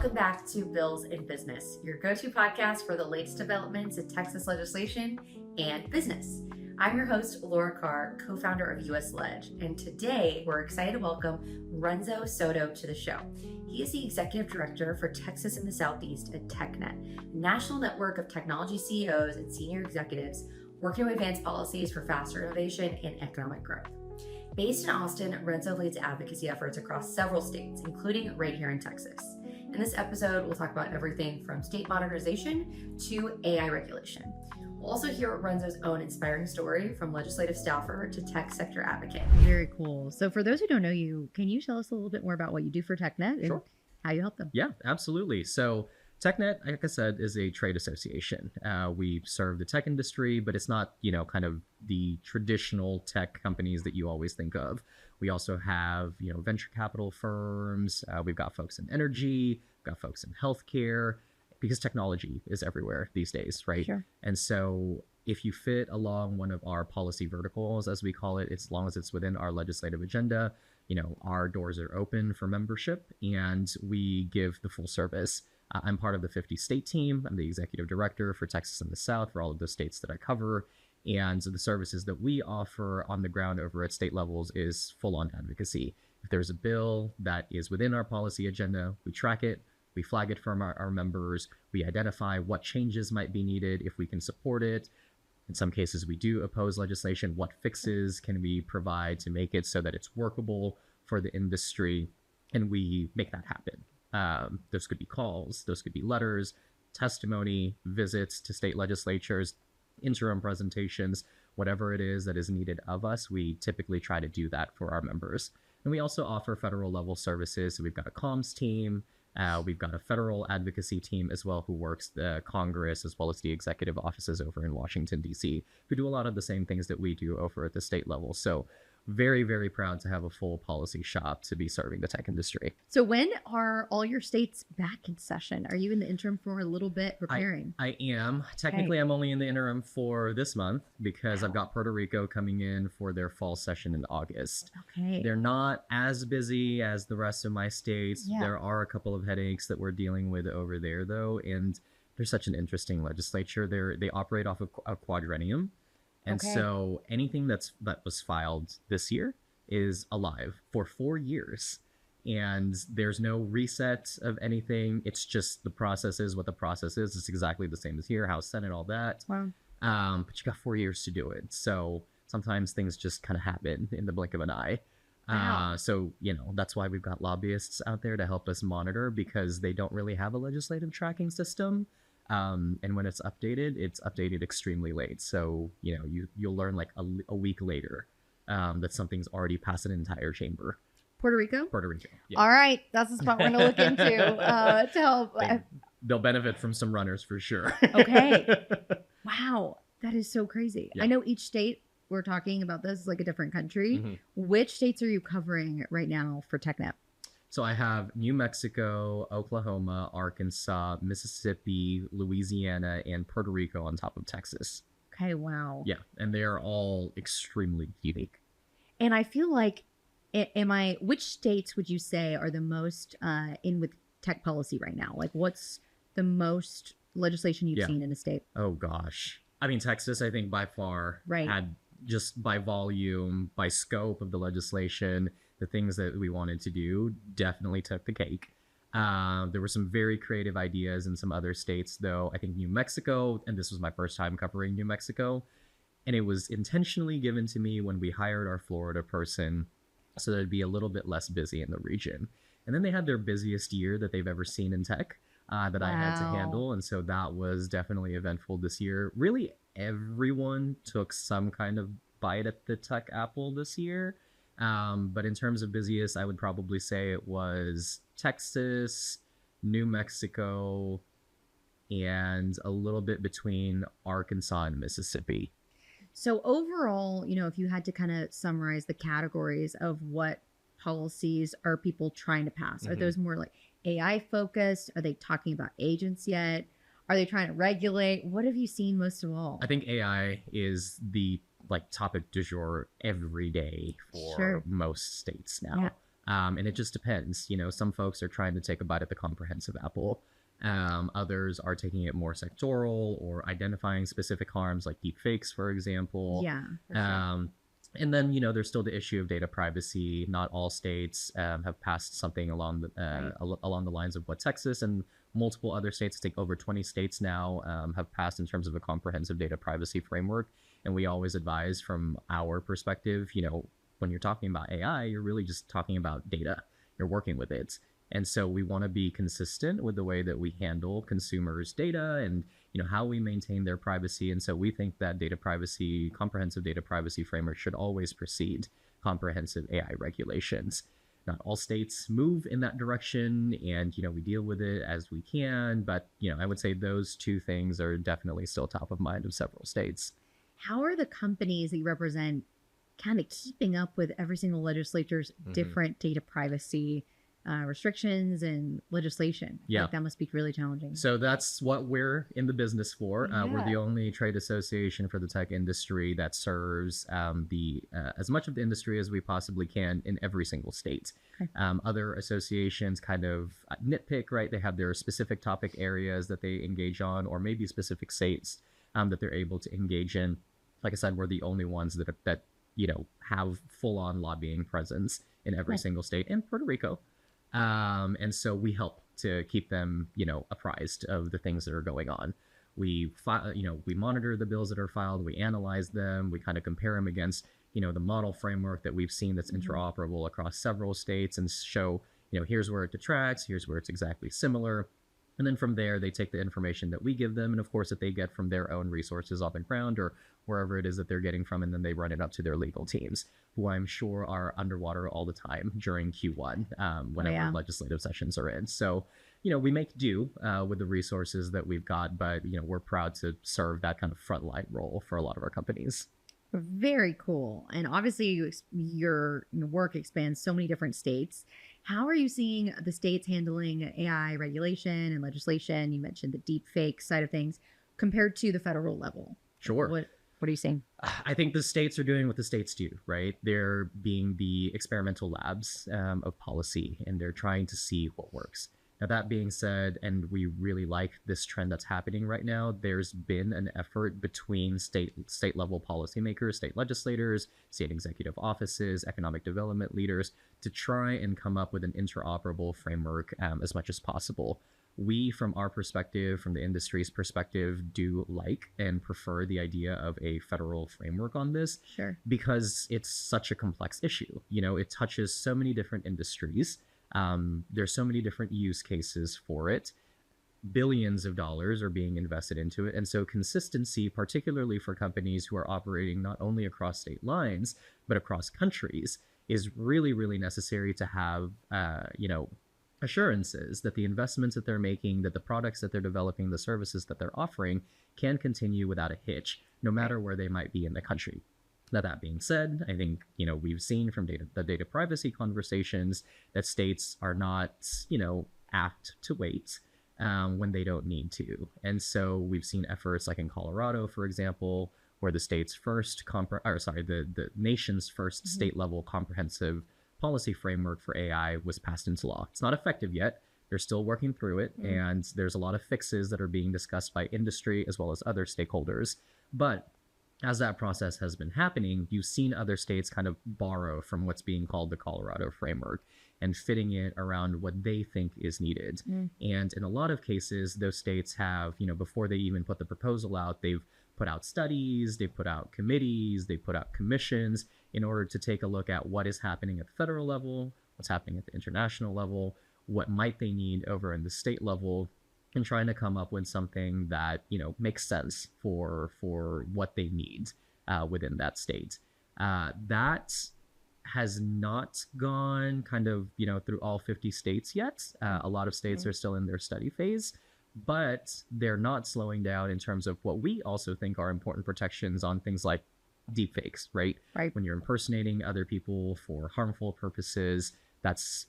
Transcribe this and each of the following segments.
Welcome back to Bills and Business, your go-to podcast for the latest developments in Texas legislation and business. I'm your host, Laura Carr, co-founder of USLege, and today we're excited to welcome Renzo Soto to the show. He is the executive director for Texas in the Southeast at TechNet, a national network of technology CEOs and senior executives working to advance policies for faster innovation and economic growth. Based in Austin, Renzo leads advocacy efforts across several states, including right here in Texas. In this episode, we'll talk about everything from state modernization to AI regulation. We'll also hear Renzo's own inspiring story from legislative staffer to tech sector advocate. Very cool. So for those who don't know you, can you tell us a little bit more about what you do for TechNet and how you help them? Yeah, absolutely. So TechNet, like I said, is a trade association. We serve the tech industry, but it's not, kind of the traditional tech companies that you always think of. We also have, venture capital firms. We've got folks in energy, we've got folks in healthcare, because technology is everywhere these days, right? Sure. And so if you fit along one of our policy verticals, as we call it, as long as it's within our legislative agenda, our doors are open for membership and we give the full service. I'm part of the 50 state team. I'm the executive director for Texas in the South for all of the states that I cover. And the services that we offer on the ground over at state levels is full-on advocacy. If there's a bill that is within our policy agenda, we track it, we flag it from our members, we identify what changes might be needed if we can support it. In some cases, we do oppose legislation. What fixes can we provide to make it so that it's workable for the industry? And we make that happen. Those could be calls, those could be letters, testimony, visits to state legislatures, interim presentations, whatever it is that is needed of us. We typically try to do that for our members. And we also offer federal level services. So we've got a comms team. We've got a federal advocacy team as well who works the Congress as well as the executive offices over in Washington, D.C., who do a lot of the same things that we do over at the state level. So very, very proud to have a full policy shop to be serving the tech industry. So when are all your states back in session? Are you in the interim for a little bit preparing? I am. Technically, I'm only in the interim for this month because I've got Puerto Rico coming in for their fall session in August. Okay. They're not as busy as the rest of my states. Yeah. There are a couple of headaches that we're dealing with over there, though, and they're such an interesting legislature. They operate off of a quadrennium. And so anything that was filed this year is alive for 4 years. And there's no reset of anything. It's just the process is what the process is. It's exactly the same as here, House, Senate, all that. Wow. But you got 4 years to do it. So sometimes things just kind of happen in the blink of an eye. Wow. So, that's why we've got lobbyists out there to help us monitor because they don't really have a legislative tracking system. And when it's updated extremely late. So, you'll learn like a week later that something's already passed an entire chamber. Puerto Rico? Puerto Rico. Yeah. All right. That's the spot we're going to look into to help. They'll benefit from some runners for sure. Okay. Wow. That is so crazy. Yeah. I know each state, we're talking about this, is like a different country. Mm-hmm. Which states are you covering right now for TechNet? So I have New Mexico, Oklahoma, Arkansas, Mississippi, Louisiana, and Puerto Rico on top of Texas. Okay, wow. Yeah, and they are all extremely unique. And I feel like, which states would you say are the most in with tech policy right now? Like what's the most legislation you've seen in a state? Oh gosh. I mean, Texas, I think by far had just by volume, by scope of the legislation, the things that we wanted to do definitely took the cake. There were some very creative ideas in some other states, though. I think New Mexico, and this was my first time covering New Mexico, and it was intentionally given to me when we hired our Florida person so that it'd be a little bit less busy in the region. And then they had their busiest year that they've ever seen in tech that I had to handle. And so that was definitely eventful this year. Really, everyone took some kind of bite at the tech apple this year. But in terms of busiest, I would probably say it was Texas, New Mexico, and a little bit between Arkansas and Mississippi. So overall, if you had to kind of summarize the categories of what policies are people trying to pass, are those more like AI focused? Are they talking about agents yet? Are they trying to regulate? What have you seen most of all? I think AI is the topic du jour every day for most states now. And it just depends. Some folks are trying to take a bite at the comprehensive apple. Others are taking it more sectoral or identifying specific harms like deep fakes, for example. Yeah. For sure. And then, there's still the issue of data privacy. Not all states have passed something along the lines of what Texas and multiple other states, I think over 20 states now, have passed in terms of a comprehensive data privacy framework. And we always advise from our perspective, when you're talking about AI, you're really just talking about data. You're working with it. And so we want to be consistent with the way that we handle consumers' data and how we maintain their privacy. And so we think that comprehensive data privacy framework should always precede comprehensive AI regulations. Not all states move in that direction, and we deal with it as we can. But I would say those two things are definitely still top of mind of several states. How are the companies that you represent kind of keeping up with every single legislature's different data privacy restrictions and legislation? Yeah. Like, that must be really challenging. So that's what we're in the business for. We're the only trade association for the tech industry that serves as much of the industry as we possibly can in every single state. Okay. Other associations kind of nitpick, right? They have their specific topic areas that they engage on, or maybe specific states that they're able to engage in. Like I said, we're the only ones that have full-on lobbying presence in every single state, and Puerto Rico. And so we help to keep them, apprised of the things that are going on. We monitor the bills that are filed, we analyze them, we kind of compare them against, the model framework that we've seen that's interoperable across several states, and show, here's where it detracts, here's where it's exactly similar. And then from there, they take the information that we give them, and of course that they get from their own resources on the ground or wherever it is that they're getting from, and then they run it up to their legal teams, who I'm sure are underwater all the time during Q1 whenever legislative sessions are in. So, we make do with the resources that we've got, but, we're proud to serve that kind of frontline role for a lot of our companies. Very cool. And obviously your work expands so many different states. How are you seeing the states handling AI regulation and legislation? You mentioned the deep fake side of things compared to the federal level. Sure. What are you saying? I think the states are doing what the states do, right? They're being the experimental labs of policy, and they're trying to see what works. Now, that being said, and we really like this trend that's happening right now, there's been an effort between state level policymakers, state legislators, state executive offices, economic development leaders to try and come up with an interoperable framework as much as possible. We, from our perspective, from the industry's perspective, do like and prefer the idea of a federal framework on this. Sure. Because it's such a complex issue. It touches so many different industries. There's so many different use cases for it. Billions of dollars are being invested into it. And so consistency, particularly for companies who are operating not only across state lines, but across countries, is really, really necessary to have, assurances that the investments that they're making, that the products that they're developing, the services that they're offering can continue without a hitch, no matter where they might be in the country. Now, that being said, I think, we've seen from the data privacy conversations that states are not, apt to wait when they don't need to. And so we've seen efforts like in Colorado, for example, where the state's first, the nation's first state level comprehensive policy framework for AI was passed into law. It's not effective yet. They're still working through it, and there's a lot of fixes that are being discussed by industry as well as other stakeholders. But as that process has been happening, you've seen other states kind of borrow from what's being called the Colorado framework and fitting it around what they think is needed. And in a lot of cases, those states have, before they even put the proposal out, they've put out studies, they've put out committees, they put out commissions in order to take a look at what is happening at the federal level, what's happening at the international level, what might they need over in the state level, and trying to come up with something that, makes sense for what they need within that state. That has not gone kind of, through all 50 states yet. A lot of states are still in their study phase, but they're not slowing down in terms of what we also think are important protections on things like deepfakes, right? Right. When you're impersonating other people for harmful purposes, that's,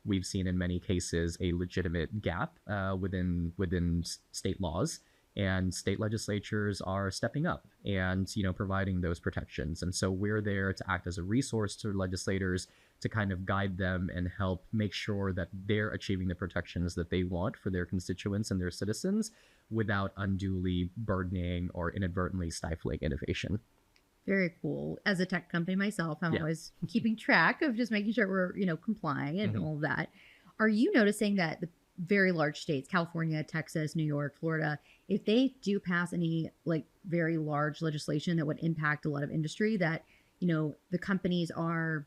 we've seen in many cases a legitimate gap within state laws, and state legislatures are stepping up and, providing those protections. And so we're there to act as a resource to legislators to kind of guide them and help make sure that they're achieving the protections that they want for their constituents and their citizens without unduly burdening or inadvertently stifling innovation. Very cool. As a tech company myself, I'm always keeping track of just making sure we're, complying and all of that. Are you noticing that the very large states, California, Texas, New York, Florida, if they do pass any like very large legislation that would impact a lot of industry, that, the companies are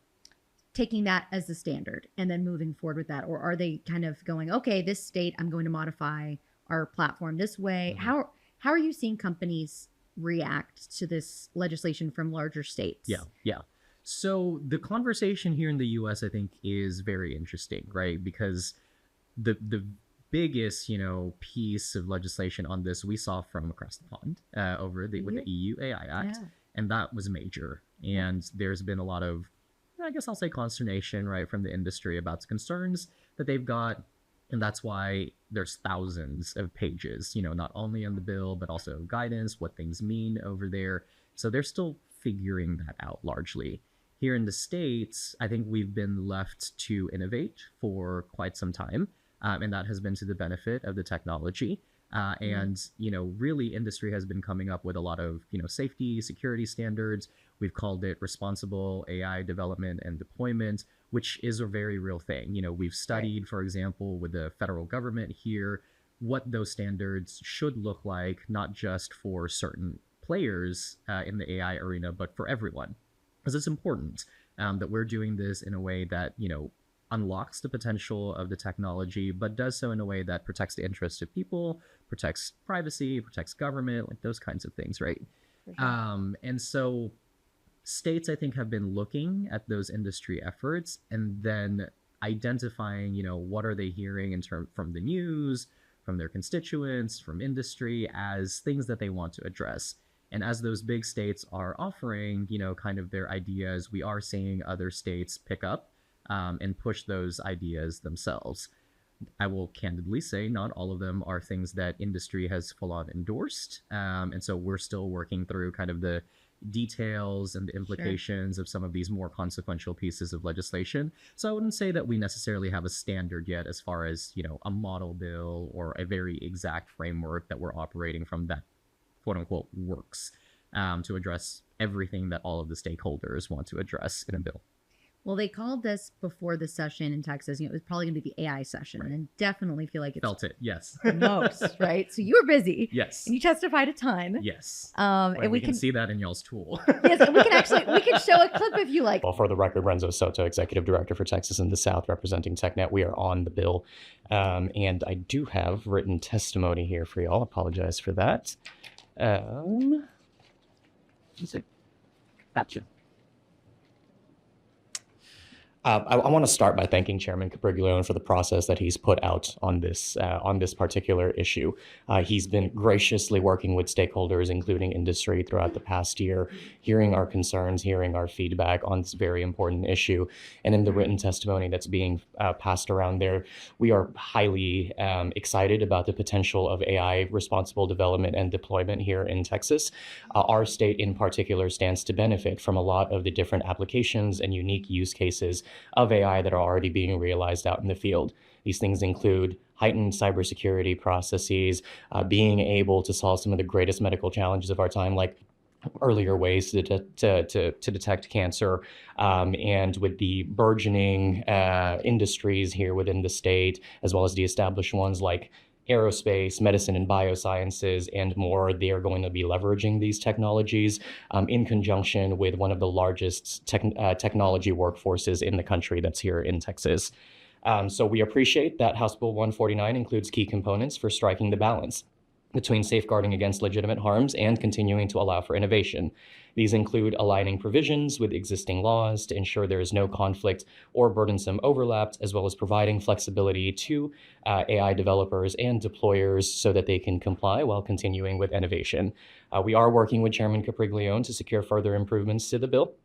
taking that as the standard and then moving forward with that? Or are they kind of going, okay, this state, I'm going to modify our platform this way? How are you seeing companies react to this legislation from larger states? Yeah. So the conversation here in the US, I think, is very interesting, right? Because the biggest, piece of legislation on this we saw from across the pond with the EU AI Act, and that was major. And there's been a lot of, I guess I'll say, consternation, right, from the industry about the concerns that they've got. And that's why there's thousands of pages, not only on the bill, but also guidance, what things mean over there. So they're still figuring that out largely. Here in the States, I think we've been left to innovate for quite some time. And that has been to the benefit of the technology. And, really industry has been coming up with a lot of, safety, security standards. We've called it responsible AI development and deployment, which is a very real thing. We've studied, for example, with the federal government here, what those standards should look like, not just for certain players in the AI arena, but for everyone. Because it's important that we're doing this in a way that, unlocks the potential of the technology, but does so in a way that protects the interests of people, protects privacy, protects government, like those kinds of things, right? Sure. And so states, I think, have been looking at those industry efforts and then identifying, what are they hearing from the news, from their constituents, from industry as things that they want to address. And as those big states are offering, kind of their ideas, we are seeing other states pick up and push those ideas themselves. I will candidly say not all of them are things that industry has full on endorsed. And so we're still working through kind of the details and the implications of some of these more consequential pieces of legislation. So I wouldn't say that we necessarily have a standard yet as far as, a model bill or a very exact framework that we're operating from that quote unquote works to address everything that all of the stakeholders want to address in a bill. Well, they called this before the session in Texas. It was probably going to be the AI session, and definitely feel like it's felt it. Yes, the most, right? So you were busy. Yes, and you testified a ton. Yes, and we can see that in y'all's tool. Yes, and we can show a clip if you like. Well, for the record, Renzo Soto, Executive Director for Texas and the South, representing TechNet. We are on the bill, and I do have written testimony here for y'all. Apologize for that. Gotcha. I want to start by thanking Chairman Capriglione for the process that he's put out on this particular issue. He's been graciously working with stakeholders, including industry, throughout the past year, hearing our concerns, hearing our feedback on this very important issue. And in the written testimony that's being passed around there, we are highly excited about the potential of AI responsible development and deployment here in Texas. Our state in particular stands to benefit from a lot of the different applications and unique use cases of AI that are already being realized out in the field. These things include heightened cybersecurity processes, being able to solve some of the greatest medical challenges of our time, like earlier ways to detect cancer, and with the burgeoning industries here within the state, as well as the established ones like aerospace, medicine and biosciences, and more. They are going to be leveraging these technologies in conjunction with one of the largest technology workforces in the country that's here in Texas. So we appreciate that House Bill 149 includes key components for striking the balance between safeguarding against legitimate harms and continuing to allow for innovation. These include aligning provisions with existing laws to ensure there is no conflict or burdensome overlap, as well as providing flexibility to AI developers and deployers so that they can comply while continuing with innovation. We are working with Chairman Capriglione to secure further improvements to the bill.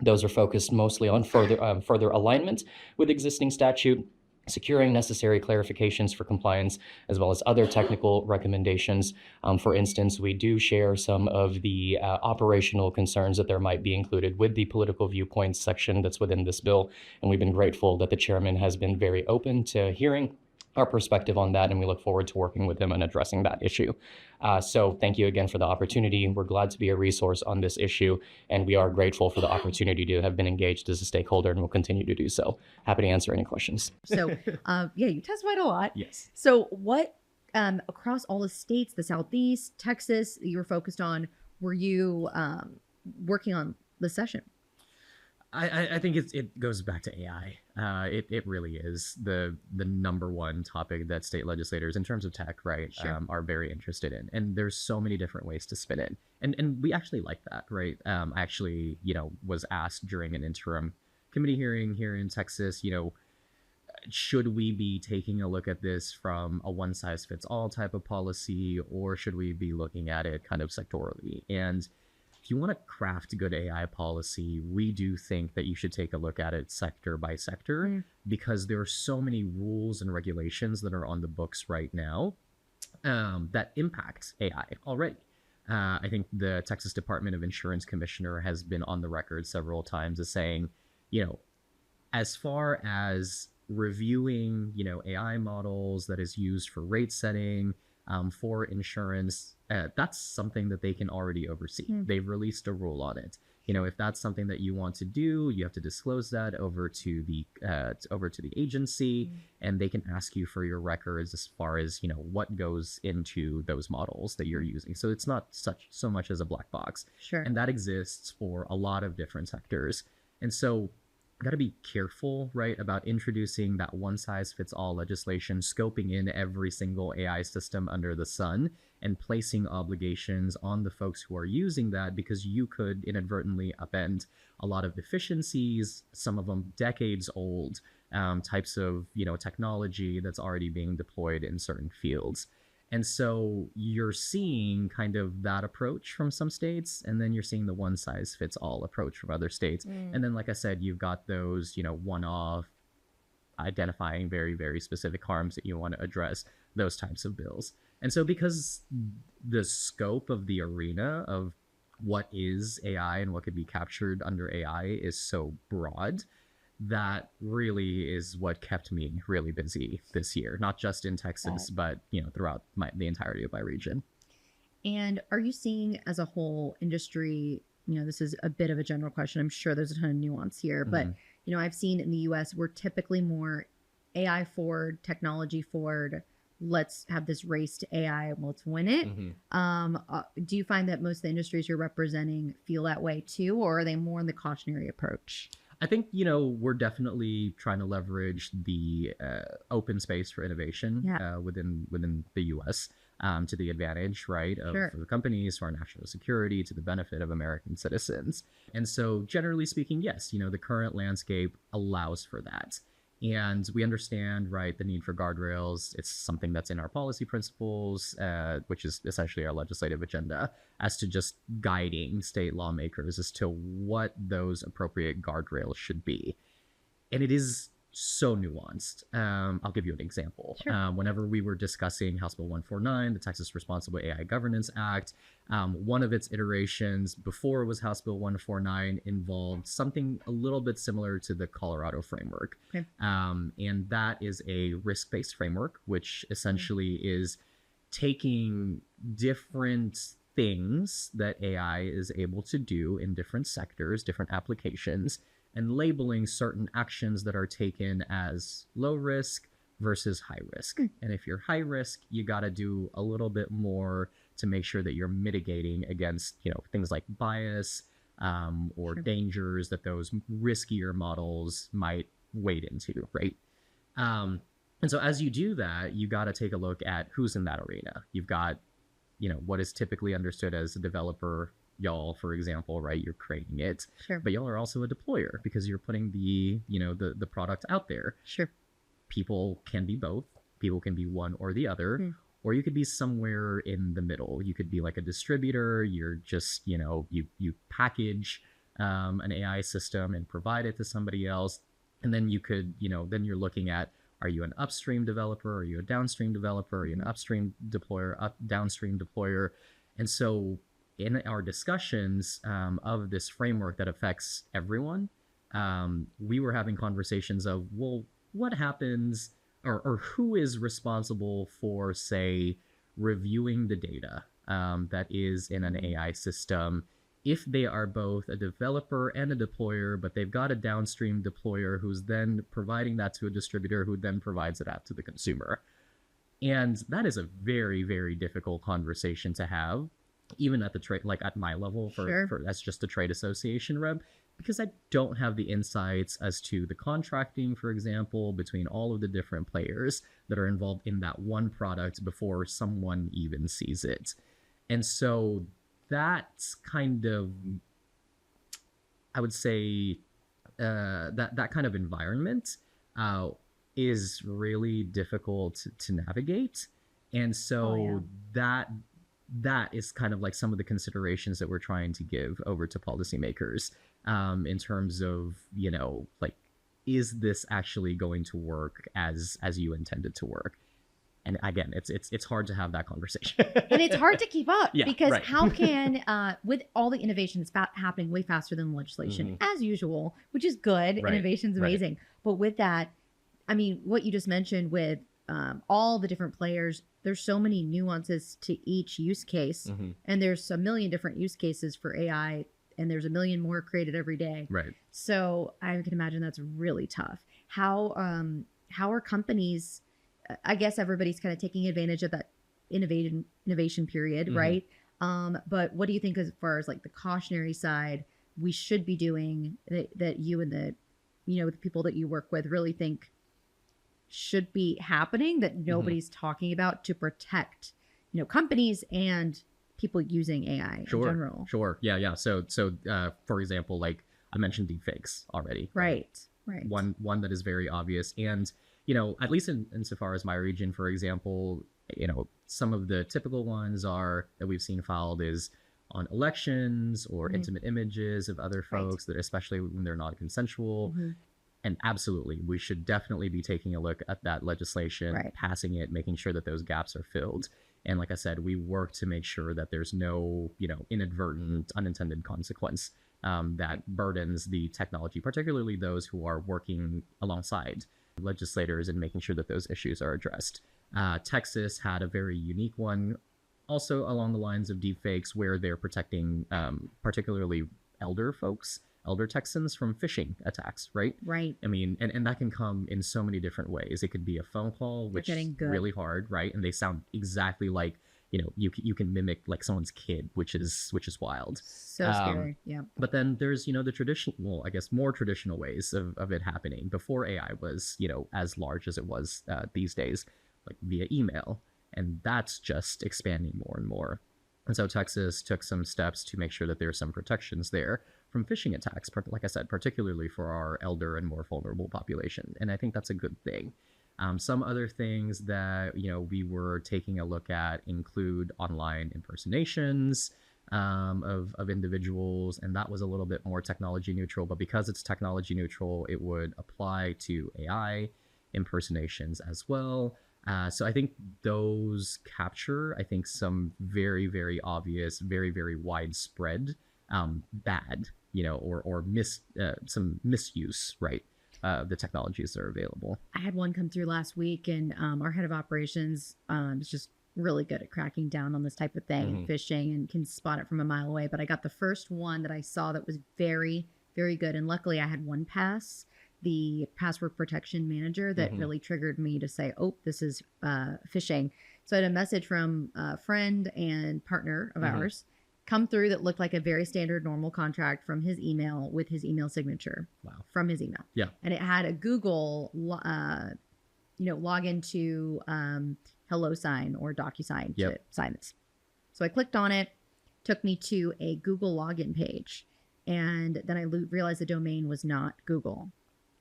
Those are focused mostly on further alignment with existing statute, securing necessary clarifications for compliance, as well as other technical recommendations. For instance, we do share some of the operational concerns that there might be included with the political viewpoints section that's within this bill, and we've been grateful that the chairman has been very open to hearing our perspective on that, and we look forward to working with him and addressing that issue. So thank you again for the opportunity. We're glad to be a resource on this issue, and we are grateful for the opportunity to have been engaged as a stakeholder, and will continue to do so. Happy to answer any questions. So, you testified a lot. Yes. So, what across all the states, the Southeast, Texas, you were focused on? Were you working on the session? I think it goes back to AI. It really is the number one topic that state legislators, in terms of tech, right, Sure. are very interested in. And there's so many different ways to spin it. And we actually like that, right? I actually, was asked during an interim committee hearing here in Texas, should we be taking a look at this from a one-size-fits-all type of policy, or should we be looking at it kind of sectorally? And if you want to craft good AI policy, we do think that you should take a look at it sector by sector, because there are so many rules and regulations that are on the books right now that impact AI already. I think the Texas Department of Insurance Commissioner has been on the record several times as saying, as far as reviewing, AI models that is used for rate setting, for insurance, that's something that they can already oversee. They've released a rule on it. If that's something that you want to do, you have to disclose that over to the agency, and they can ask you for your records as far as what goes into those models that you're using. So it's not so much as a black box. Sure. And that exists for a lot of different sectors. And so got to be careful, right, about introducing that one-size-fits-all legislation, scoping in every single AI system under the sun, and placing obligations on the folks who are using that, because you could inadvertently upend a lot of efficiencies, some of them decades old, types of technology that's already being deployed in certain fields. And so you're seeing kind of that approach from some states, and then you're seeing the one size fits all approach from other states. And then, like I said, you've got those, one-off, identifying very, very specific harms that you want to address, those types of bills. And so because the scope of the arena of what is AI and what could be captured under AI is so broad, that really is what kept me really busy this year, not just in Texas, but throughout the entirety of my region. And are you seeing as a whole industry, this is a bit of a general question, I'm sure there's a ton of nuance here, but I've seen in the US we're typically more AI forward, technology forward, let's have this race to AI and let's win it. Do you find that most of the industries you're representing feel that way too, or are they more in the cautionary approach? I think, we're definitely trying to leverage the open space for innovation within the U.S. To the advantage, right, of for the companies, for our national security, to the benefit of American citizens. And so generally speaking, yes, the current landscape allows for that. And we understand, right, the need for guardrails. It's something that's in our policy principles, which is essentially our legislative agenda, as to just guiding state lawmakers as to what those appropriate guardrails should be. And it is so nuanced. I'll give you an example. Whenever we were discussing House Bill 149, the Texas Responsible AI Governance Act, one of its iterations before it was House Bill 149 involved something a little bit similar to the Colorado framework. And that is a risk-based framework, which essentially is taking different things that AI is able to do in different sectors, different applications, and labeling certain actions that are taken as low risk versus high risk. And if you're high risk, you got to do a little bit more to make sure that you're mitigating against, things like bias or dangers that those riskier models might wade into, right? And so as you do that, you got to take a look at who's in that arena. You've got, what is typically understood as a developer. Y'all, for example, right, you're creating it, but y'all are also a deployer because you're putting the product out there. People can be both. People can be one or the other, or you could be somewhere in the middle. You could be like a distributor. You're just, you package an AI system and provide it to somebody else. And then you could, then you're looking at Are you an upstream developer? Are you a downstream developer? Are you an upstream deployer, downstream deployer? And so in our discussions of this framework that affects everyone, we were having conversations of, well, what happens or who is responsible for, say, reviewing the data that is in an AI system if they are both a developer and a deployer, but they've got a downstream deployer who's then providing that to a distributor who then provides it out to the consumer. And that is a very, very difficult conversation to have, even at the trade, like at my level, for that's just a trade association rep, because I don't have the insights as to the contracting, for example, between all of the different players that are involved in that one product before someone even sees it. And so that's kind of, I would say, that kind of environment is really difficult to navigate. And so that is kind of like some of the considerations that we're trying to give over to policymakers in terms of, you know, like, is this actually going to work as you intended to work? And again, it's hard to have that conversation. And it's hard to keep up because right. how can, with all the innovation that's happening way faster than legislation, as usual, which is good. Right. Innovation's amazing. Right. But with that, I mean, what you just mentioned with all the different players, there's so many nuances to each use case. And there's a million different use cases for AI, and there's a million more created every day. Right. So I can imagine that's really tough. How are companies, I guess everybody's kind of taking advantage of that innovation period, right? But what do you think as far as like the cautionary side we should be doing that you and the, you know, the people that you work with really think should be happening that nobody's talking about to protect, you know, companies and people using AI in general? Sure. Yeah. So for example, like I mentioned deepfakes already. Right. One that is very obvious. And, you know, at least insofar as my region, for example, you know, some of the typical ones that we've seen filed is on elections or intimate images of other folks, that especially when they're not consensual. And absolutely, we should definitely be taking a look at that legislation, passing it, making sure that those gaps are filled. And like I said, we work to make sure that there's no, you know, inadvertent, unintended consequence that burdens the technology, particularly those who are working alongside legislators and making sure that those issues are addressed. Texas had a very unique one, also along the lines of deepfakes, where they're protecting particularly elder Texans from phishing attacks, right? Right. I mean, and that can come in so many different ways. It could be a phone call, which is really hard, right? And they sound exactly like, you know, you can mimic like someone's kid, which is wild. So scary. Yeah. But then there's, you know, the traditional, well, I guess more traditional ways of it happening before AI was, you know, as large as it was these days, like via email. And that's just expanding more and more. And so Texas took some steps to make sure that there are some protections there from phishing attacks, like I said, particularly for our elder and more vulnerable population. And I think that's a good thing. Some other things that, you know, we were taking a look at include online impersonations of individuals, and that was a little bit more technology neutral. But because it's technology neutral, it would apply to AI impersonations as well. So I think those capture, I think, some very, very obvious, very, very widespread bad, you know, or some misuse, right? The technologies that are available. I had one come through last week, and our head of operations is just really good at cracking down on this type of thing and phishing, and can spot it from a mile away. But I got the first one that I saw that was very, very good. And luckily I had one pass, the password protection manager, that really triggered me to say, oh, this is phishing. So I had a message from a friend and partner of ours come through that looked like a very standard normal contract from his email with his email signature. Wow. From his email. Yeah. And it had a Google, login to HelloSign or DocuSign to sign this. So I clicked on it, took me to a Google login page. And then I realized the domain was not Google.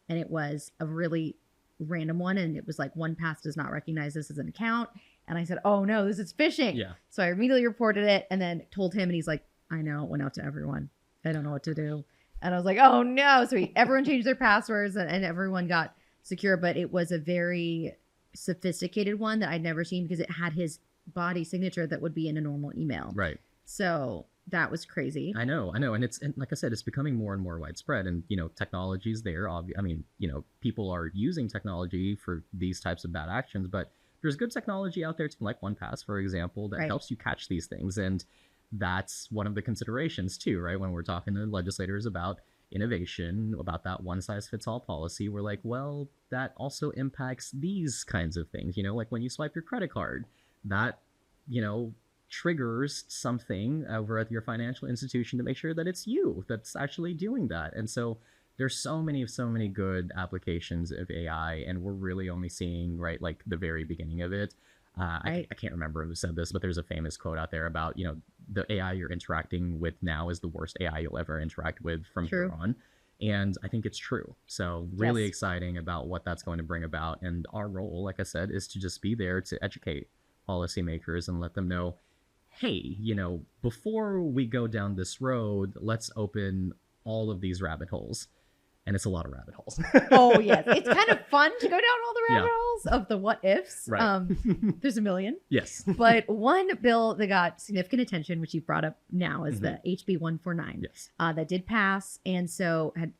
And it was a really random one. And it was like, OnePass does not recognize this as an account. And I said, oh no, this is phishing. Yeah. So I immediately reported it and then told him, and he's like, I know, it went out to everyone. I don't know what to do. And I was like, oh no. So everyone changed their passwords, and everyone got secure, but it was a very sophisticated one that I'd never seen because it had his body signature that would be in a normal email. Right. So that was crazy. I know. And like I said, it's becoming more and more widespread, and, technology's there. I mean, people are using technology for these types of bad actions, but there's good technology out there too, like 1Pass, for example, that Right. helps you catch these things. And that's one of the considerations too, right? When we're talking to legislators about innovation, about that one size fits all policy, we're like, well, that also impacts these kinds of things, like when you swipe your credit card, that, triggers something over at your financial institution to make sure that it's you that's actually doing that. And so there's so many good applications of AI, and we're really only seeing, right, like the very beginning of it. Right. I can't remember who said this, but there's a famous quote out there about, the AI you're interacting with now is the worst AI you'll ever interact with from True. here on. And I think it's true. So really Yes. exciting about what that's going to bring about. And our role, like I said, is to just be there to educate policymakers and let them know, hey, before we go down this road, let's open all of these rabbit holes. And it's a lot of rabbit holes. Oh, yes. It's kind of fun to go down all the rabbit Yeah. holes of the what ifs. Right. There's a million. Yes. But one bill that got significant attention, which you brought up now, is the Mm-hmm. HB 149. Yes. That did pass, and so had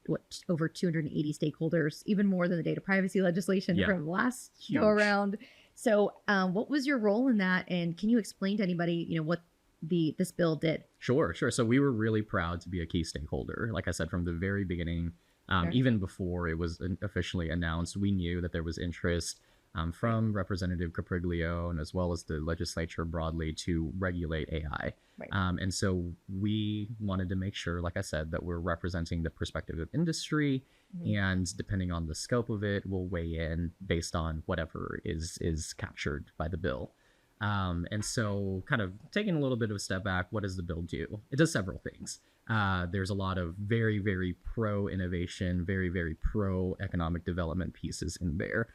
over 280 stakeholders, even more than the data privacy legislation Yeah. from last Huge. go around. So, what was your role in that, and can you explain to anybody, what this bill did? Sure. So we were really proud to be a key stakeholder. Like I said, from the very beginning, Sure. even before it was officially announced, we knew that there was interest from Representative Capriglio and as well as the legislature broadly to regulate AI. Right. And so we wanted to make sure, like I said, that we're representing the perspective of industry, Mhm. and depending on the scope of it, we'll weigh in based on whatever is captured by the bill. And so kind of taking a little bit of a step back, what does the bill do? It does several things. There's a lot of very, very pro-innovation, very, very pro-economic development pieces in there.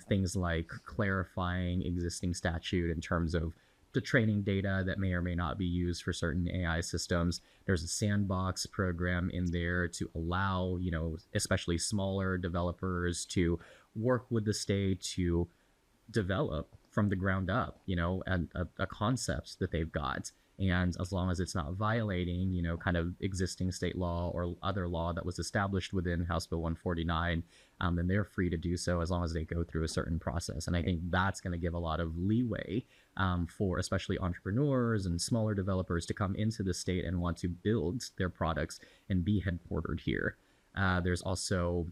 Things like clarifying existing statute in terms of the training data that may or may not be used for certain AI systems. There's a sandbox program in there to allow, especially smaller developers to work with the state to develop from the ground up, a concept that they've got. And as long as it's not violating, kind of existing state law or other law that was established within House Bill 149, then they're free to do so as long as they go through a certain process. And I think that's going to give a lot of leeway for especially entrepreneurs and smaller developers to come into the state and want to build their products and be headquartered here. There's also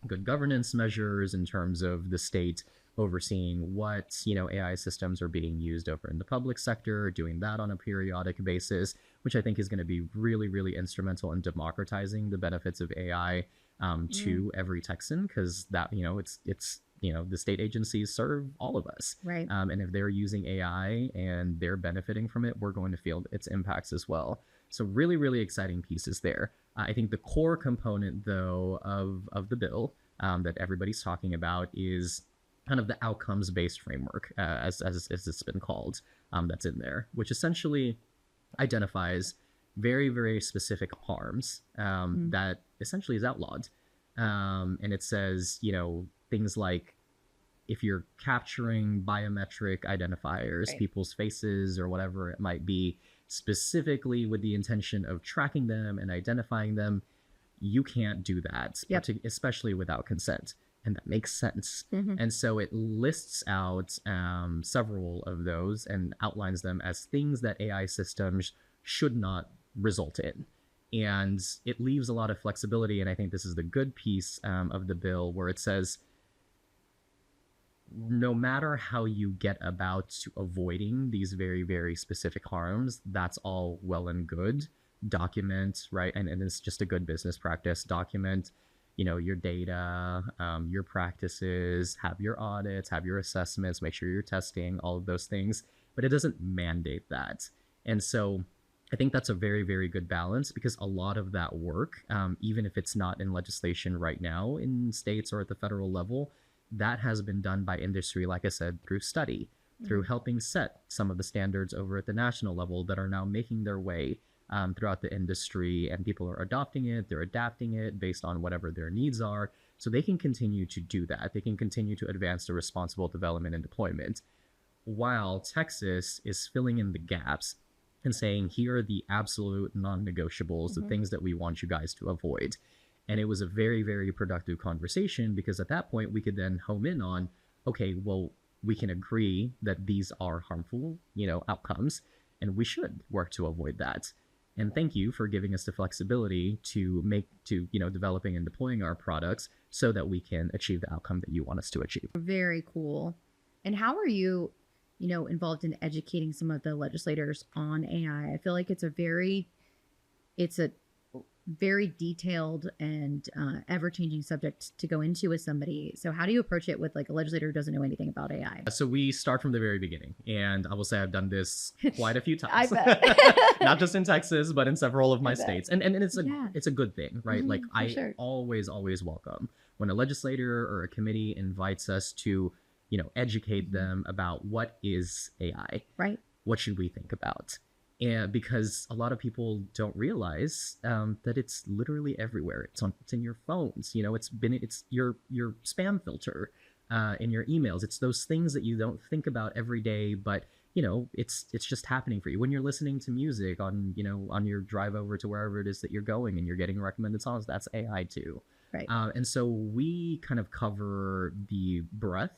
good governance measures in terms of the state overseeing what AI systems are being used over in the public sector, doing that on a periodic basis, which I think is going to be really, really instrumental in democratizing the benefits of AI to every Texan, because that it's the state agencies serve all of us, Right. and if they're using AI and they're benefiting from it, we're going to feel its impacts as well. So really, really exciting pieces there. I think the core component, though, of the bill that everybody's talking about is kind of the outcomes-based framework, as it's been called, that's in there, which essentially identifies very, very specific harms that essentially is outlawed. And it says, things like if you're capturing biometric identifiers, Right. people's faces or whatever it might be, specifically with the intention of tracking them and identifying them, you can't do that, Yep. especially without consent. And that makes sense. Mhm. And so it lists out several of those and outlines them as things that AI systems should not result in. And it leaves a lot of flexibility. And I think this is the good piece of the bill, where it says, no matter how you get about avoiding these very, very specific harms, that's all well and good. Document, right? And it's just a good business practice. Document your data, your practices, have your audits, have your assessments, make sure you're testing, all of those things, but it doesn't mandate that. And so I think that's a very, very good balance, because a lot of that work, even if it's not in legislation right now in states or at the federal level, that has been done by industry, like I said, through study, through helping set some of the standards over at the national level that are now making their way throughout the industry, and people are adopting it, they're adapting it based on whatever their needs are. So they can continue to do that. They can continue to advance the responsible development and deployment, while Texas is filling in the gaps and saying, here are the absolute non-negotiables, the things that we want you guys to avoid. And it was a very, very productive conversation, because at that point we could then home in on, okay, well, we can agree that these are harmful, outcomes, and we should work to avoid that. And thank you for giving us the flexibility to developing and deploying our products so that we can achieve the outcome that you want us to achieve. Very cool. And how are you, involved in educating some of the legislators on AI? I feel like it's a very detailed and ever-changing subject to go into with somebody. So how do you approach it with like a legislator who doesn't know anything about AI? So we start from the very beginning, and I will say I've done this quite a few I times. bet. Not just in Texas, but in several of my states, and it's a good thing, right? Like I sure. always welcome when a legislator or a committee invites us to educate them about what is AI, Right. what should we think about. And because a lot of people don't realize that it's literally everywhere. It's in your phones. It's your spam filter in your emails. It's those things that you don't think about every day, but it's just happening for you when you're listening to music on your drive over to wherever it is that you're going, and you're getting recommended songs. That's AI too. Right. And so we kind of cover the breadth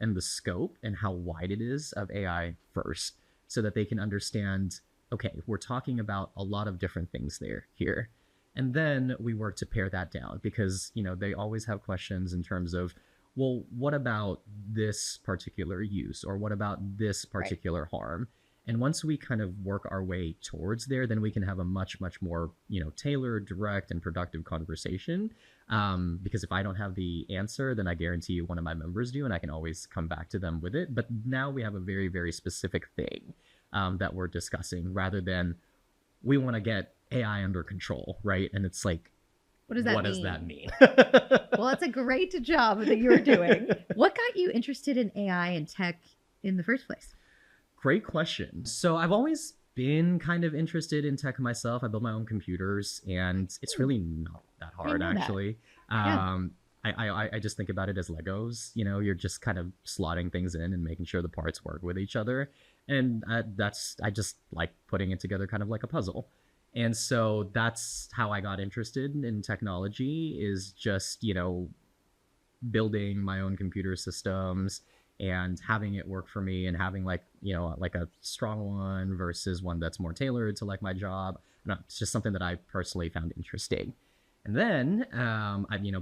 and the scope and how wide it is of AI first, so that they can understand, okay, we're talking about a lot of different things here. And then we work to pare that down, because, they always have questions in terms of, well, what about this particular use, or what about this particular harm? And once we kind of work our way towards there, then we can have a much, much more, tailored, direct, and productive conversation. Because if I don't have the answer, then I guarantee you one of my members do, and I can always come back to them with it. But now we have a very, very specific thing that we're discussing, rather than we want to get AI under control, right? And it's like, What does that mean? Well, that's a great job that you're doing. What got you interested in AI and tech in the first place? Great question. So I've always been kind of interested in tech myself. I build my own computers, and it's really not that hard, actually. I just think about it as Legos. You're just kind of slotting things in and making sure the parts work with each other. And I just like putting it together kind of like a puzzle. And so that's how I got interested in technology, is just, building my own computer systems and having it work for me, and having like a strong one versus one that's more tailored to like my job. And it's just something that I personally found interesting. And then,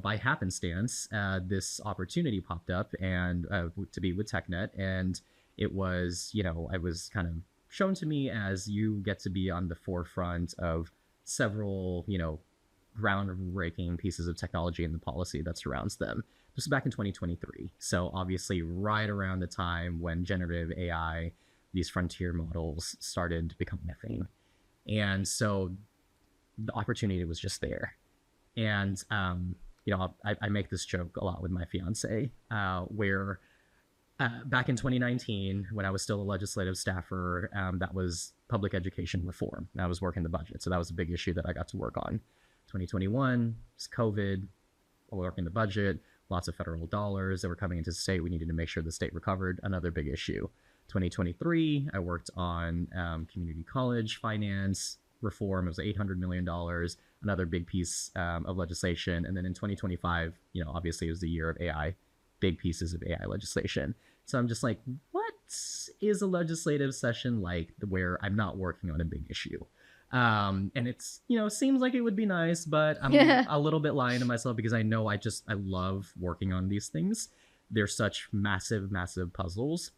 by happenstance, this opportunity popped up, and to be with TechNet, and it was, I was kind of shown to me as, you get to be on the forefront of several, groundbreaking pieces of technology and the policy that surrounds them. This was back in 2023. So obviously right around the time when generative AI, these frontier models, started to become a thing. And so the opportunity was just there. And, I make this joke a lot with my fiance, where back in 2019, when I was still a legislative staffer, that was public education reform. I was working the budget. So that was a big issue that I got to work on. 2021, it's COVID, working the budget, lots of federal dollars that were coming into the state. We needed to make sure the state recovered, another big issue. 2023, I worked on community college finance reform. It was $800 million, another big piece of legislation. And then in 2025, obviously it was the year of AI, big pieces of AI legislation. So I'm just like, what is a legislative session like where I'm not working on a big issue? And it's, seems like it would be nice, but I'm a little bit lying to myself, because I know I love working on these things. They're such massive, massive puzzles,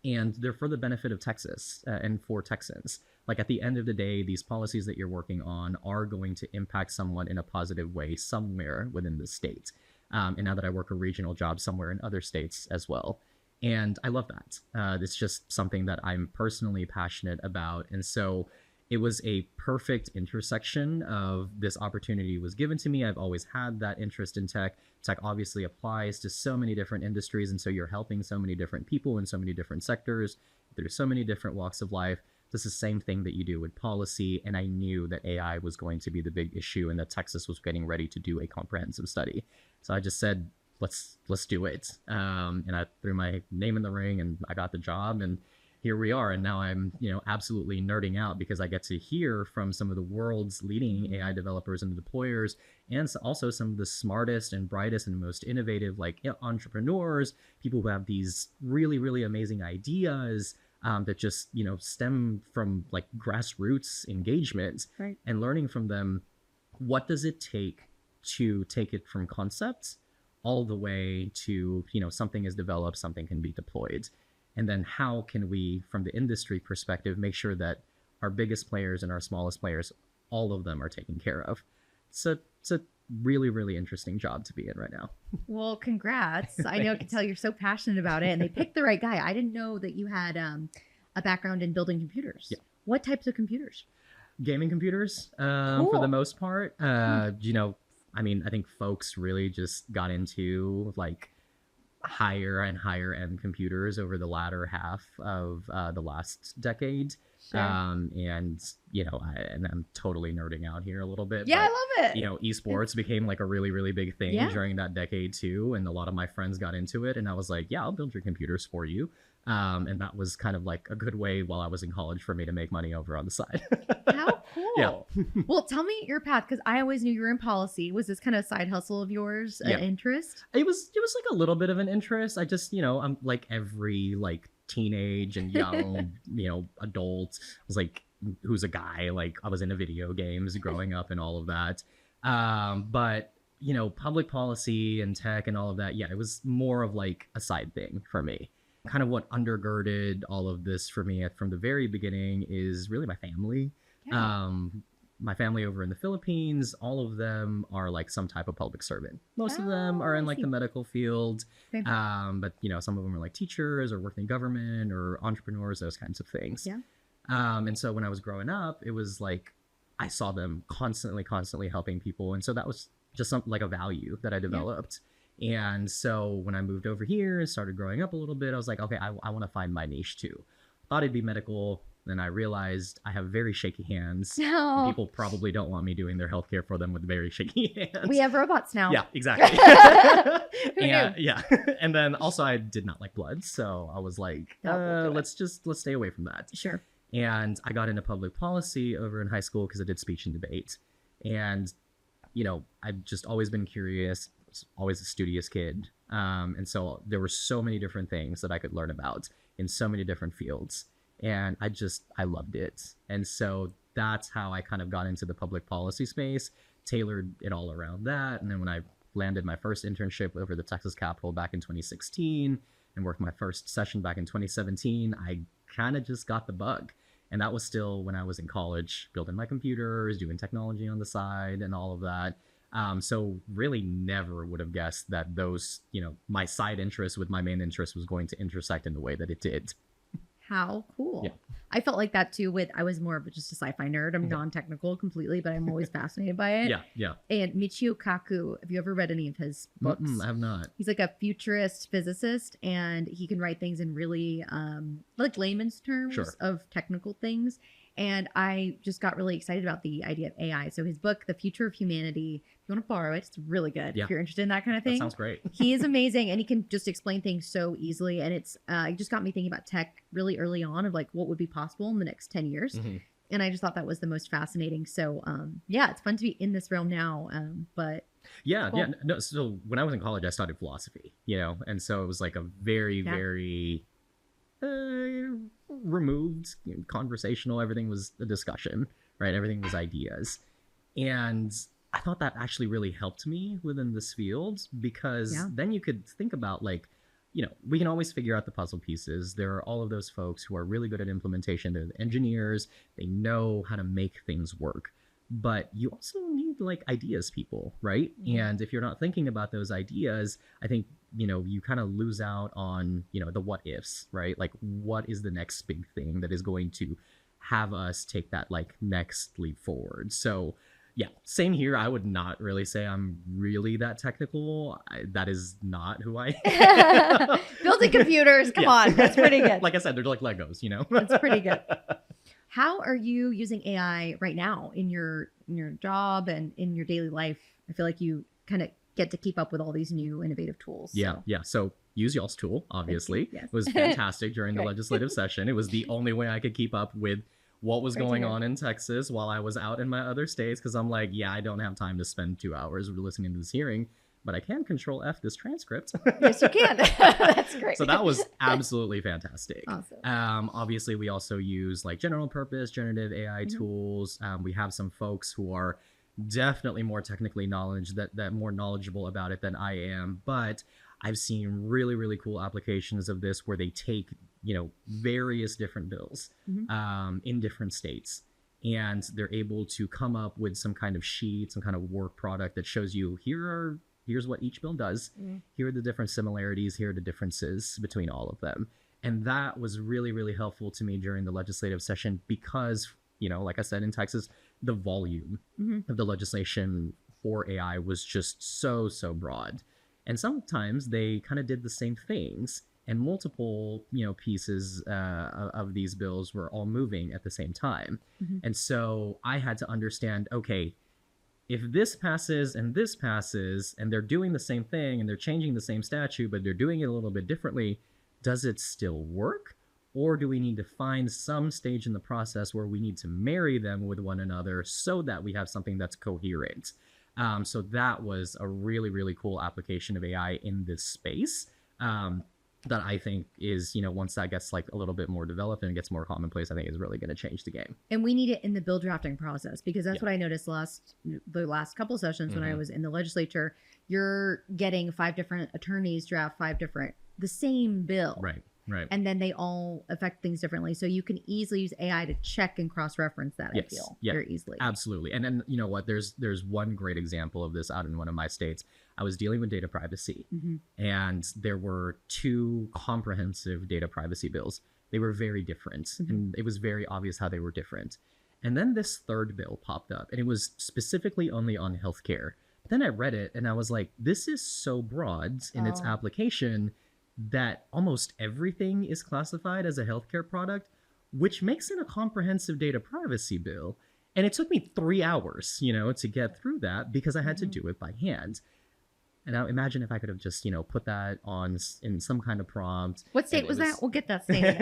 and they're for the benefit of Texas and for Texans. Like, at the end of the day, these policies that you're working on are going to impact someone in a positive way somewhere within the state. And now that I work a regional job somewhere in other states as well. And I love that. It's just something that I'm personally passionate about. And so it was a perfect intersection of this opportunity was given to me. I've always had that interest in tech. Tech obviously applies to so many different industries. And so you're helping so many different people in so many different sectors through so many different walks of life. this is the same thing that you do with policy. And I knew that AI was going to be the big issue and that Texas was getting ready to do a comprehensive study. So I just said, let's do it. And I threw my name in the ring and I got the job, and here we are. And now I'm, absolutely nerding out because I get to hear from some of the world's leading AI developers and deployers, and also some of the smartest and brightest and most innovative, entrepreneurs, people who have these really, really amazing ideas that just, stem from grassroots engagement, Right. and learning from them, what does it take to take it from concepts all the way to, something is developed, something can be deployed. And then how can we, from the industry perspective, make sure that our biggest players and our smallest players, all of them are taken care of. So it's a really, really interesting job to be in right now. Well, congrats. I know, I can tell you're so passionate about it, and they picked the right guy. I didn't know that you had a background in building computers. Yeah. What types of computers? Gaming computers, Cool. for the most part. I think folks really just got into higher and higher end computers over the latter half of the last decade. Sure. And I'm totally nerding out here a little bit. Yeah, but, I love it. Esports became a really, really big thing Yeah. during that decade too. And a lot of my friends got into it, and I was like, yeah, I'll build your computers for you. And that was kind of a good way while I was in college for me to make money over on the side. How cool. Yeah. Well, tell me your path, because I always knew you were in policy. Was this kind of a side hustle of yours, Yeah. an interest? It was a little bit of an interest. I just, I'm like every teenage and young, adult was who's a guy. I was into video games growing up and all of that. But public policy and tech and all of that, yeah, it was more of a side thing for me. Kind of what undergirded all of this for me from the very beginning is really my family. Yeah. My family over in the Philippines, all of them are some type of public servant. Most of them are in I see. the medical field. Okay. But some of them are teachers or working in government or entrepreneurs, those kinds of things. Yeah. And so when I was growing up, it was I saw them constantly helping people. And so that was just something a value that I developed. And so when I moved over here and started growing up a little bit, I was like, okay, I want to find my niche too. Thought it'd be medical. Then I realized I have very shaky hands. No. People probably don't want me doing their healthcare for them with very shaky hands. We have robots now. Yeah, exactly. Who and, knew? yeah. And then also I did not like blood. So I was like, let's stay away from that. Sure. And I got into public policy over in high school because I did speech and debate. And, I've just always been curious, always a studious kid. And so there were so many different things that I could learn about in so many different fields. And I loved it. And so that's how I kind of got into the public policy space, tailored it all around that. And then when I landed my first internship over the Texas Capitol back in 2016 and worked my first session back in 2017, I kind of just got the bug. And that was still when I was in college, building my computers, doing technology on the side and all of that. So really never would have guessed that those, my side interest with my main interest was going to intersect in the way that it did. How cool. Yeah. I felt like that too I was more of just a sci-fi nerd. I'm non-technical completely, but I'm always fascinated by it. Yeah. And Michio Kaku, have you ever read any of his books? I have not. He's a futurist physicist, and he can write things in really layman's terms Sure. of technical things. And I just got really excited about the idea of AI. So his book, The Future of Humanity, if you want to borrow it, it's really good. Yeah. If you're interested in that kind of thing. That sounds great. He is amazing, and he can just explain things so easily. And it just got me thinking about tech really early on of what would be possible in the next 10 years. Mhm. And I just thought that was the most fascinating. So yeah, it's fun to be in this realm now. But Yeah, Cool. yeah. No, so when I was in college, I studied philosophy, and so it was a very, Yeah. very removed, conversational. Everything was a discussion, right? Everything was ideas. And I thought that actually really helped me within this field because Yeah. then you could think about we can always figure out the puzzle pieces. There are all of those folks who are really good at implementation. They're the engineers. They know how to make things work. But you also need ideas people, right? Mhm. And if you're not thinking about those ideas, I think, you kind of lose out on, the what ifs, right? What is the next big thing that is going to have us take that next leap forward? So yeah, same here. I would not really say I'm really that technical. That is not who I am. building computers, come Yeah. on, that's pretty good. Like I said, they're like Legos, That's pretty good. How are you using AI right now in your job and in your daily life? I feel like you kind of get to keep up with all these new innovative tools. Yeah. So use y'all's tool, obviously. Yes. It was fantastic during the Great. legislative session. It was the only way I could keep up with what was Great to going hear. on in Texas while I was out in my other states, because I'm like, yeah, I don't have time to spend 2 hours listening to this hearing, but I can control F this transcript. Yes, you can. That's great. So that was absolutely fantastic. Awesome. Obviously, we also use like general purpose generative AI tools. We have some folks who are definitely more technically more knowledgeable about it than I am, but I've seen really, really cool applications of this where they take, various different bills in different states, and they're able to come up with some kind of sheet, some kind of work product that shows you here's what each bill does. Here are the different similarities. Here are the differences between all of them. And that was really, really helpful to me during the legislative session because, like I said, in Texas, the volume of the legislation for AI was just so broad. And sometimes they kind of did the same things, and multiple, pieces of these bills were all moving at the same time. And so I had to understand, okay, if this passes and they're doing the same thing and they're changing the same statute, but they're doing it a little bit differently, does it still work? Or do we need to find some stage in the process where we need to marry them with one another so that we have something that's coherent? So that was a really, really cool application of AI in this space that I think is, once that gets like a little bit more developed and gets more commonplace, I think is really going to change the game. And we need it in the bill drafting process, because that's what I noticed the last couple sessions when I was in the legislature. You're getting 5 different attorneys draft the same bill. Right. And then they all affect things differently. So you can easily use AI to check and cross-reference that, I feel, very easily. Absolutely. And then, you know what, there's one great example of this out in one of my states. I was dealing with data privacy, and there were 2 comprehensive data privacy bills. They were very different, and it was very obvious how they were different. And then this third bill popped up, and it was specifically only on healthcare. Then I read it, and I was like, this is so broad in its application that almost everything is classified as a healthcare product, which makes it a comprehensive data privacy bill. And it took me 3 hours, to get through that because I had to do it by hand. And now imagine if I could have just, put that in some kind of prompt. What state was that? We'll get that state.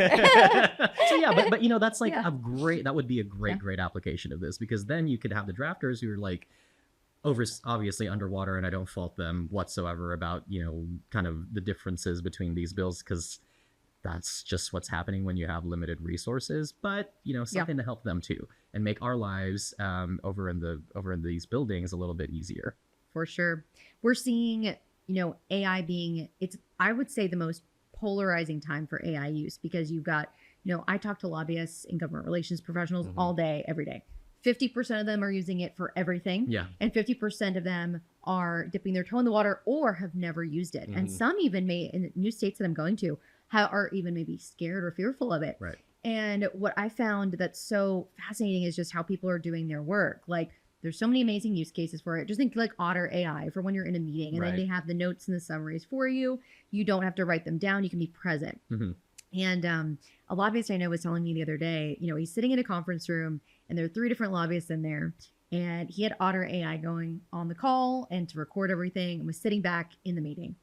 So yeah, but that's like that would be a great application of this, because then you could have the drafters who are like, obviously underwater, and I don't fault them whatsoever about, kind of the differences between these bills, because that's just what's happening when you have limited resources, but, something to help them too and make our lives over in these buildings a little bit easier. For sure. We're seeing, AI being, I would say, the most polarizing time for AI use, because you've got, I talk to lobbyists and government relations professionals all day, every day. 50% of them are using it for everything. Yeah. And 50% of them are dipping their toe in the water or have never used it. And some even in new states that I'm going to are even maybe scared or fearful of it. Right. And what I found that's so fascinating is just how people are doing their work. Like, there's so many amazing use cases for it. Just think like Otter AI for when you're in a meeting, and then they have the notes and the summaries for you. You don't have to write them down. You can be present. And a lobbyist I know was telling me the other day, he's sitting in a conference room and there are 3 different lobbyists in there, and he had Otter AI going on the call and to record everything, and was sitting back in the meeting.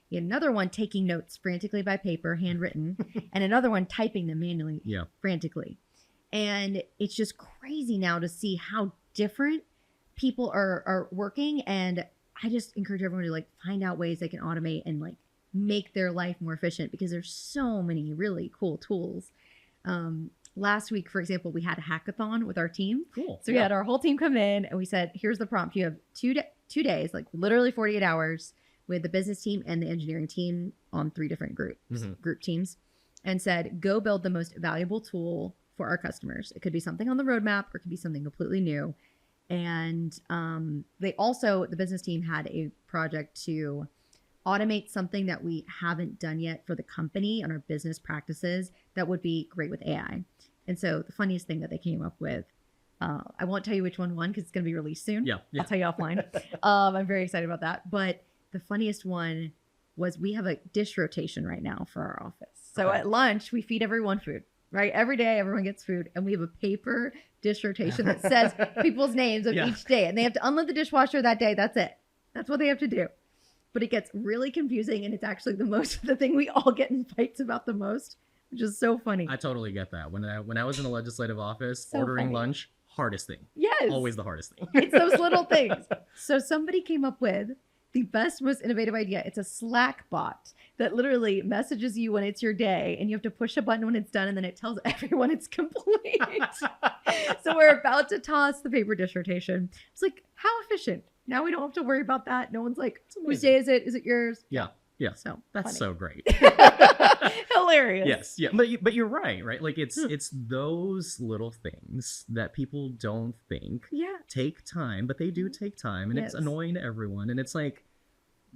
He had another one taking notes frantically by paper, handwritten, and another one typing them manually, frantically. And it's just crazy now to see how different people are working. And I just encourage everyone to find out ways they can automate and make their life more efficient, because there's so many really cool tools. Last week, for example, we had a hackathon with our team. Cool. So we had our whole team come in, and we said, here's the prompt. You have 2 days, literally 48 hours, with the business team and the engineering team on 3 different group teams, and said, go build the most valuable tool for our customers. It could be something on the roadmap, or it could be something completely new. And the business team had a project to automate something that we haven't done yet for the company on our business practices that would be great with AI. And so the funniest thing that they came up with, I won't tell you which one won because it's going to be released soon. Yeah. I'll tell you offline. I'm very excited about that. But the funniest one was, we have a dish rotation right now for our office. So at lunch, we feed everyone food. right? Every day, everyone gets food, and we have a paper dissertation that says people's names of each day, and they have to unload the dishwasher that day. That's it. That's what they have to do. But it gets really confusing, and it's actually the thing we all get in fights about the most, which is so funny. I totally get that. When I was in the legislative office, So ordering funny. lunch, hardest thing. Yes. Always the hardest thing. It's those little things. So somebody came up with the best, most innovative idea. It's a Slack bot that literally messages you when it's your day, and you have to push a button when it's done, and then it tells everyone it's complete. So we're about to toss the paper dissertation. It's like, how efficient. Now we don't have to worry about that. No one's like, whose day is it? Is it yours? Yeah. Yeah. So That's funny. so great. Hilarious. Yes. Yeah. But you're right. Like it's those little things that people don't think Yeah. take time, but they do take time, and it's Yes. annoying to everyone. And it's like,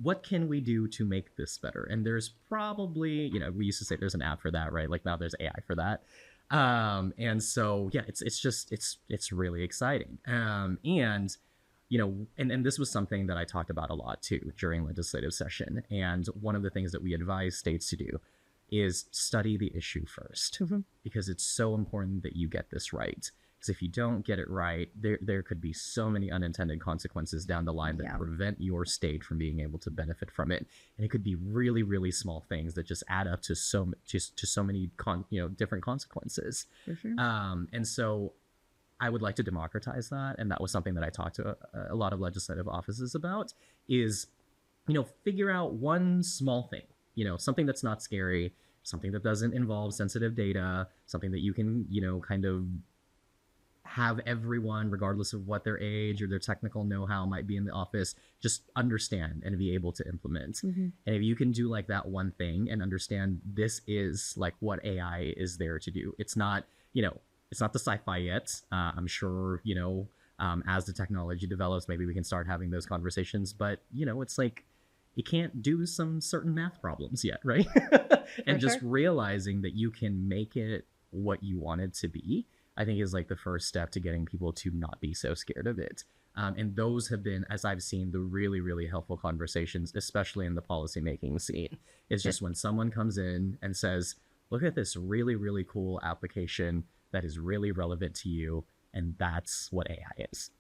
what can we do to make this better? And there's probably, we used to say there's an app for that, right? Like now there's AI for that. And so yeah, it's really exciting. And this was something that I talked about a lot too during legislative session. And one of the things that we advise states to do is study the issue first, because it's so important that you get this right. Because if you don't get it right, there could be so many unintended consequences down the line that prevent your state from being able to benefit from it. And it could be really, really small things that just add up to so many different consequences. For sure. And so I would like to democratize that, and that was something that I talked to a lot of legislative offices about, is, figure out one small thing, something that's not scary, something that doesn't involve sensitive data, something that you can, kind of have everyone, regardless of what their age or their technical know-how might be in the office, just understand and be able to implement. And if you can do like that one thing and understand this is like what AI is there to do, it's not, it's not the sci-fi yet. I'm sure, as the technology develops, maybe we can start having those conversations. But, it's like, you can't do some certain math problems yet, right? And just realizing that you can make it what you want it to be, I think is like the first step to getting people to not be so scared of it. And those have been, as I've seen, the really, really helpful conversations, especially in the policymaking scene. It's just when someone comes in and says, look at this really, really cool application that is really relevant to you, and that's what AI is.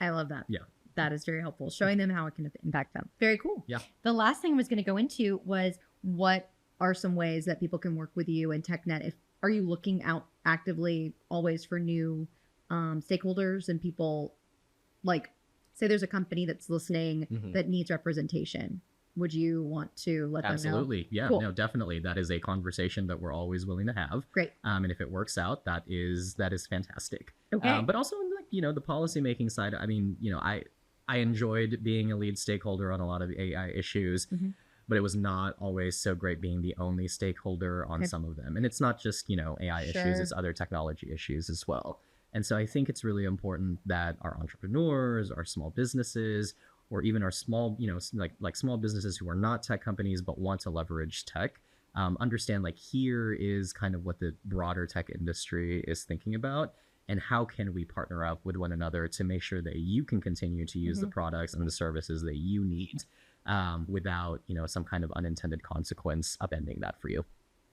I love that. Yeah. That is very helpful. Showing them how it can impact them. Very cool. Yeah. The last thing I was going to go into was, what are some ways that people can work with you and TechNet? Are you looking out actively always for new stakeholders and people, like, say there's a company that's listening that needs representation? Would you want to let them know? Absolutely. Yeah, Cool. no, definitely. That is a conversation that we're always willing to have. Great. And if it works out, that is fantastic. Okay. But also in the policymaking side, I mean, I enjoyed being a lead stakeholder on a lot of the AI issues, but it was not always so great being the only stakeholder on some of them. And it's not just, AI issues, it's other technology issues as well. And so I think it's really important that our entrepreneurs, our small businesses, or even our small, like small businesses who are not tech companies but want to leverage tech, understand like here is kind of what the broader tech industry is thinking about, and how can we partner up with one another to make sure that you can continue to use the products and the services that you need, without, some kind of unintended consequence upending that for you.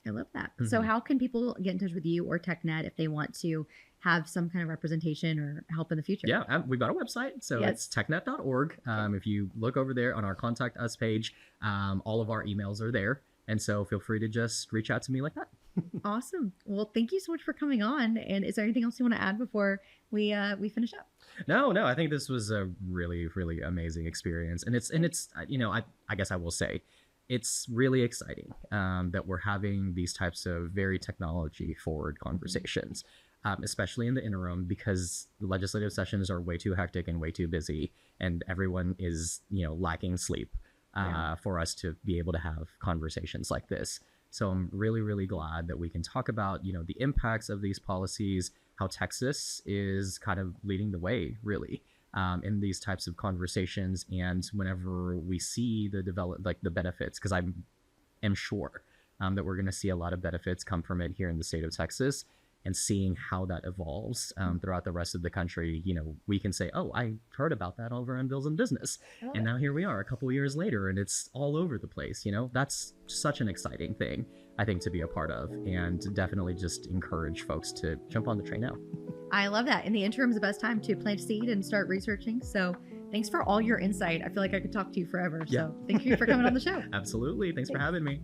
I love that. So how can people get in touch with you or TechNet if they want to have some kind of representation or help in the future? Yeah, we've got a website. So it's technet.org. If you look over there on our Contact Us page, all of our emails are there. And so feel free to just reach out to me like that. Awesome. Well, thank you so much for coming on. And is there anything else you want to add before we finish up? No, I think this was a really, really amazing experience. And it's I guess I will say, it's really exciting that we're having these types of very technology forward conversations, especially in the interim, because the legislative sessions are way too hectic and way too busy, and everyone is, lacking sleep for us to be able to have conversations like this. So I'm really, really glad that we can talk about, the impacts of these policies, how Texas is kind of leading the way, really. In these types of conversations, and whenever we see the benefits, because I am sure that we're going to see a lot of benefits come from it here in the state of Texas, and seeing how that evolves throughout the rest of the country. We can say, oh, I heard about that over on Bills and Business. And now here we are a couple years later, and it's all over the place. That's such an exciting thing, I think, to be a part of, and definitely just encourage folks to jump on the train now. I love that. In the interim is the best time to plant a seed and start researching. So thanks for all your insight. I feel like I could talk to you forever. Yeah. So thank you for coming on the show. Absolutely. Thanks for having me.